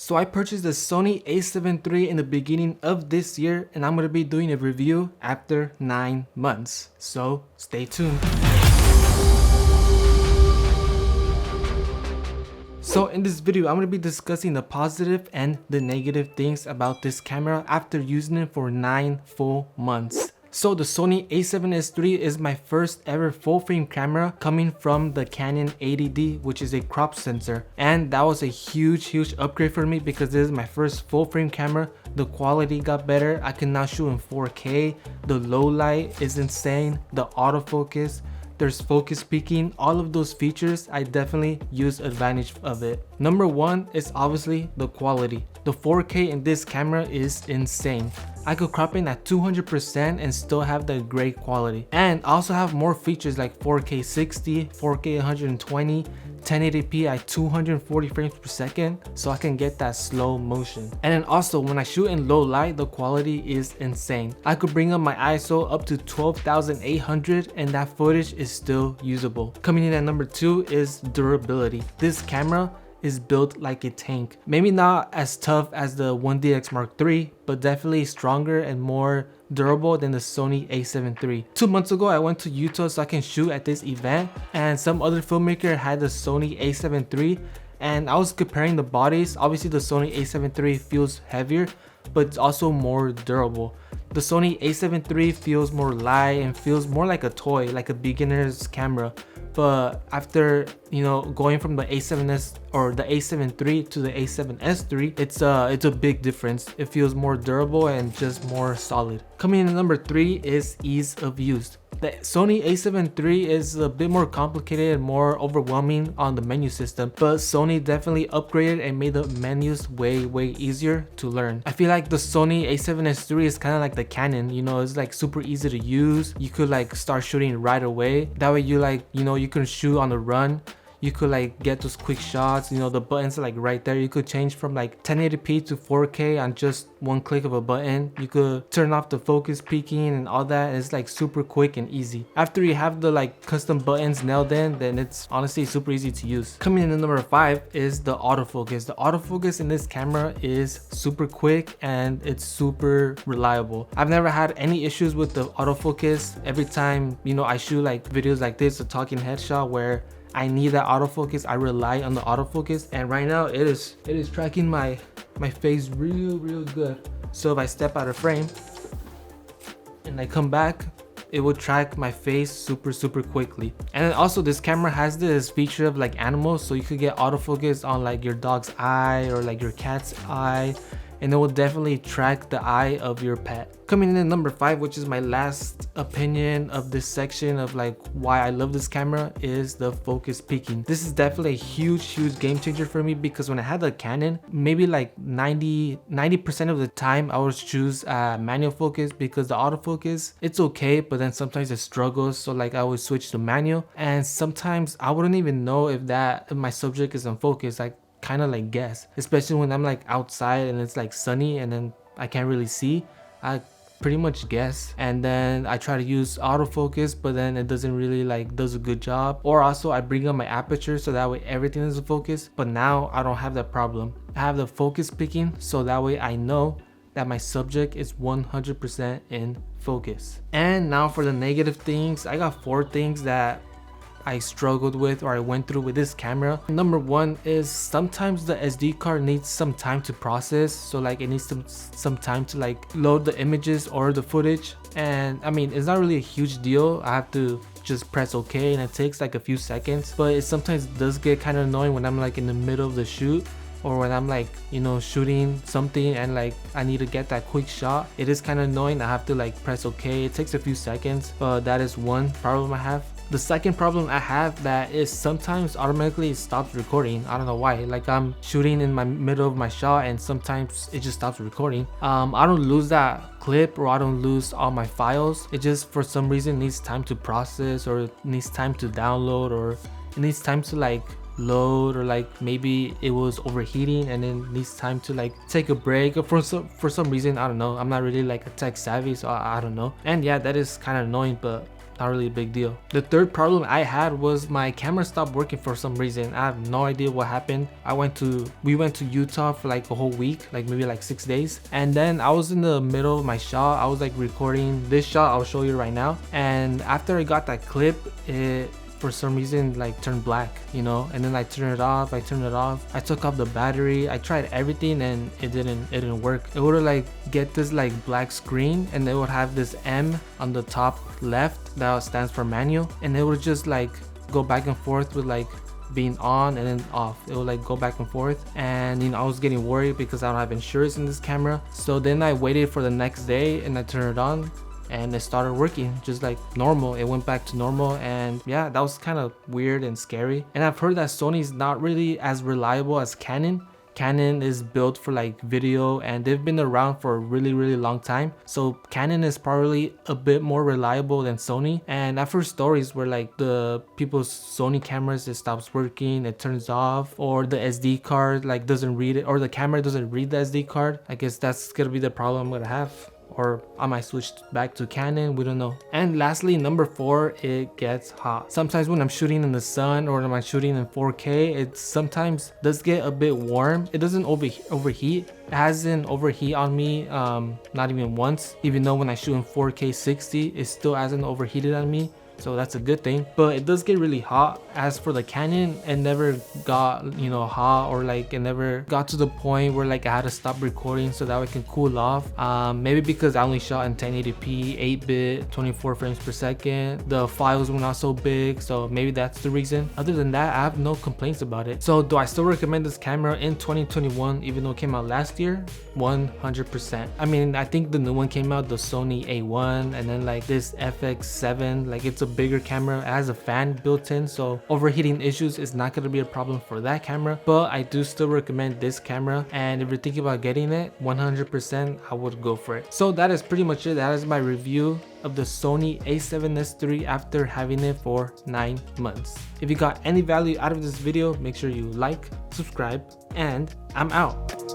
So I purchased the Sony A7 III in the beginning of this year, and I'm going to be doing a review after 9 months. So stay tuned. So in this video, I'm going to be discussing the positive and the negative things about this camera after using it for 9 full months. So the Sony A7S III is my first ever full frame camera coming from the Canon 80D, which is a crop sensor. And that was a huge upgrade for me because this is my first full frame camera. The quality got better. I can now shoot in 4K. The low light is insane. The autofocus. There's focus peaking, all of those features, I definitely use advantage of it. Number one is obviously the quality. The 4K in this camera is insane. I could crop in at 200% and still have the great quality. And I also have more features like 4K 60, 4K 120, 1080p at 240 frames per second, so I can get that slow motion. And then also when I shoot in low light, the quality is insane. I could bring up my ISO up to 12,800 and that footage is still usable. Coming in at number two is durability. This camera is built like a tank. Maybe not as tough as the 1DX Mark III, but definitely stronger and more durable than the Sony A7 III. 2 months ago, I went to Utah so I can shoot at this event, and some other filmmaker had the Sony A7 III, and I was comparing the bodies. Obviously the Sony A7 III feels heavier, but it's also more durable. The Sony A7 III feels more light and feels more like a toy, like a beginner's camera. But after, going from the A7S or the A7 III to the A7S III, it's a big difference. It feels more durable and just more solid. Coming in at number three is ease of use. The Sony A7 III is a bit more complicated and more overwhelming on the menu system, but Sony definitely upgraded and made the menus way easier to learn. I feel like the Sony A7S III is kind of like the Canon, it's like super easy to use. You could like start shooting right away. That way you can shoot on the run. You could like get those quick shots, the buttons are like right there. You could change from like 1080p to 4K on just one click of a button. You could turn off the focus peaking and all that. It's like super quick and easy. After you have the like custom buttons nailed in, then it's honestly super easy to use. Coming in at number five is the autofocus. The autofocus in this camera is super quick and it's super reliable. I've never had any issues with the autofocus. Every time, I shoot like videos like this, a talking headshot where I need that autofocus, I rely on the autofocus, and right now it is tracking my face real good. So if I step out of frame and I come back, it will track my face super quickly. And then also this camera has this feature of like animals, so you could get autofocus on like your dog's eye or like your cat's eye, and it will definitely track the eye of your pet. Coming in at number five, which is my last opinion of this section of like why I love this camera, is the focus peaking. This is definitely a huge game changer for me because when I had the Canon, maybe like 90% of the time I would choose manual focus because the autofocus, it's okay, but then sometimes it struggles. So like I would switch to manual, and sometimes I wouldn't even know if my subject is on focus. Like kind of like guess, especially when I'm like outside and it's like sunny and then I can't really see. I pretty much guess, and then I try to use autofocus, but then it doesn't really like does a good job. Or also I bring up my aperture so that way everything is in focus, but now I don't have that problem. I have the focus picking, so that way I know that my subject is 100% in focus. And now for the negative things, I got 4 things that I struggled with or I went through with this camera. Number one is sometimes the SD card needs some time to process, so like it needs some time to like load the images or the footage. And I mean, it's not really a huge deal. I have to just press OK and it takes like a few seconds, but it sometimes does get kind of annoying when I'm like in the middle of the shoot, or when I'm like shooting something and like I need to get that quick shot. It is kind of annoying. I have to like press OK. It takes a few seconds, but that is one problem I have. The second problem I have that is sometimes automatically stops recording. I don't know why. Like I'm shooting in my middle of my shot and sometimes it just stops recording. I don't lose that clip or I don't lose all my files. It just for some reason needs time to process, or it needs time to download, or it needs time to like load, or like maybe it was overheating and then needs time to like take a break, or for some reason, I don't know. I'm not really like a tech savvy, so I don't know. And yeah, that is kind of annoying, but not really a big deal. The third problem I had was my camera stopped working for some reason. I have no idea what happened. We went to Utah for like a whole week, like maybe like 6 days, and then I was in the middle of my shot. I was like recording this shot I'll show you right now, and after I got that clip, it for some reason like turned black, you know, and then I turned it off, I took off the battery, I tried everything, and it didn't work. It would like get this like black screen, and it would have this M on the top left that stands for manual, and it would just like go back and forth with like being on and then off. It would like go back and forth, and you know, I was getting worried because I don't have insurance in this camera. So then I waited for the next day and I turned it on, and it started working just like normal. It went back to normal, and yeah, that was kind of weird and scary. And I've heard that Sony's not really as reliable as Canon. Canon is built for like video, and they've been around for a really long time, so Canon is probably a bit more reliable than Sony. And I've heard stories where like the people's Sony cameras, it stops working, it turns off, or the SD card like doesn't read it, or the camera doesn't read the SD card. I guess that's gonna be the problem I'm gonna have, or I might switch back to Canon, we don't know. And lastly, number 4, it gets hot. Sometimes when I'm shooting in the sun or when I'm shooting in 4K, it sometimes does get a bit warm. It doesn't overheat. It hasn't overheat on me, not even once. Even though when I shoot in 4K 60, it still hasn't overheated on me, so that's a good thing. But it does get really hot. As for the Canon, it never got, you know, hot, or like it never got to the point where like I had to stop recording so that I can cool off. Maybe because I only shot in 1080p 8-bit 24 frames per second, the files were not so big, so maybe that's the reason. Other than that, I have no complaints about it. So do I still recommend this camera in 2021 even though it came out last year? 100%. I mean, I think the new one came out, the Sony A1, and then like this FX7, like it's a bigger camera. It has a fan built in, so overheating issues is not going to be a problem for that camera. But I do still recommend this camera, and if you're thinking about getting it, 100% I would go for it. So that is pretty much it. That is my review of the Sony A7S III after having it for 9 months. If you got any value out of this video, make sure you like, subscribe, and I'm out.